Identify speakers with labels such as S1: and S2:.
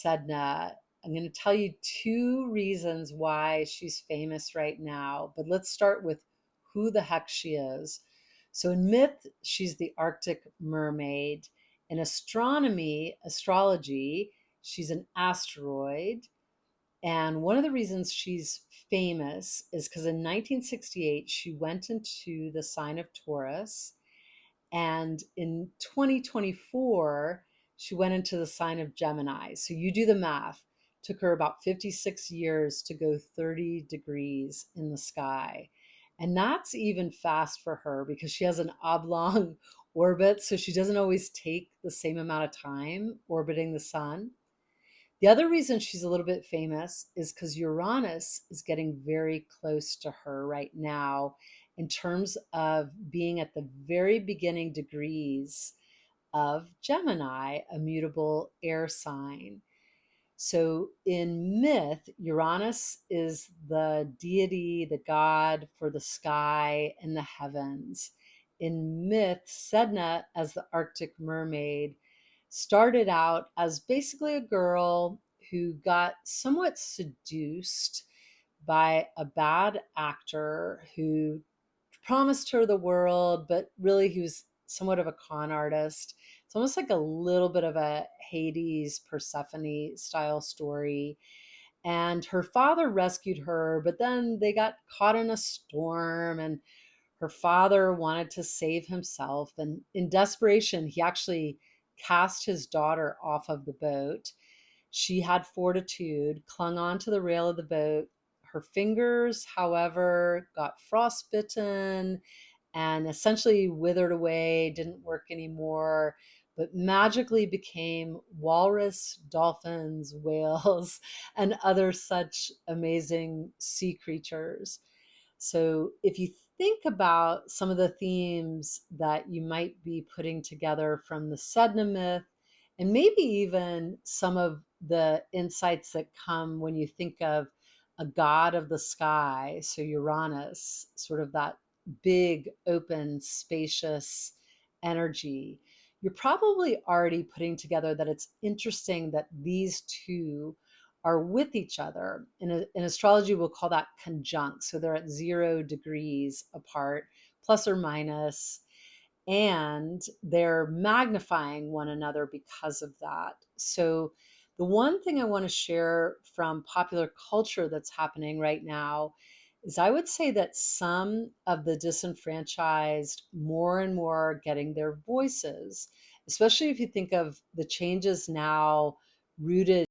S1: Sedna. I'm going to tell you two reasons why she's famous right now, but let's start with who the heck she is. So, in myth, she's the Arctic Mermaid. In astrology, she's an asteroid. And one of the reasons she's famous is because in 1968, she went into the sign of Taurus. And in 2024, she went into the sign of Gemini. So you do the math. Took her about 56 years to go 30 degrees in the sky. And that's even fast for her because she has an oblong orbit. So she doesn't always take the same amount of time orbiting the sun. The other reason she's a little bit famous is because Uranus is getting very close to her right now in terms of being at the very beginning degrees of Gemini, a mutable air sign. So in myth, Uranus is the deity, the god for the sky and the heavens. In myth, Sedna, as the Arctic Mermaid, started out as basically a girl who got somewhat seduced by a bad actor who promised her the world, but really he was somewhat of a con artist. It's almost like a little bit of a Hades Persephone style story. And her father rescued her, but then they got caught in a storm, and her father wanted to save himself. And in desperation, he actually cast his daughter off of the boat. She had fortitude, clung on to the rail of the boat. Her fingers, however, got frostbitten and essentially withered away, didn't work anymore, but magically became walrus, dolphins, whales, and other such amazing sea creatures. So if you think about some of the themes that you might be putting together from the Sedna myth, and maybe even some of the insights that come when you think of a god of the sky, so Uranus, sort of that big, open, spacious energy, you're probably already putting together that it's interesting that these two are with each other. In astrology, we'll call that conjunct. So they're at 0 degrees apart, plus or minus, and they're magnifying one another because of that. So the one thing I want to share from popular culture that's happening right now is I would say that some of the disenfranchised more and more are getting their voices, especially if you think of the changes now rooted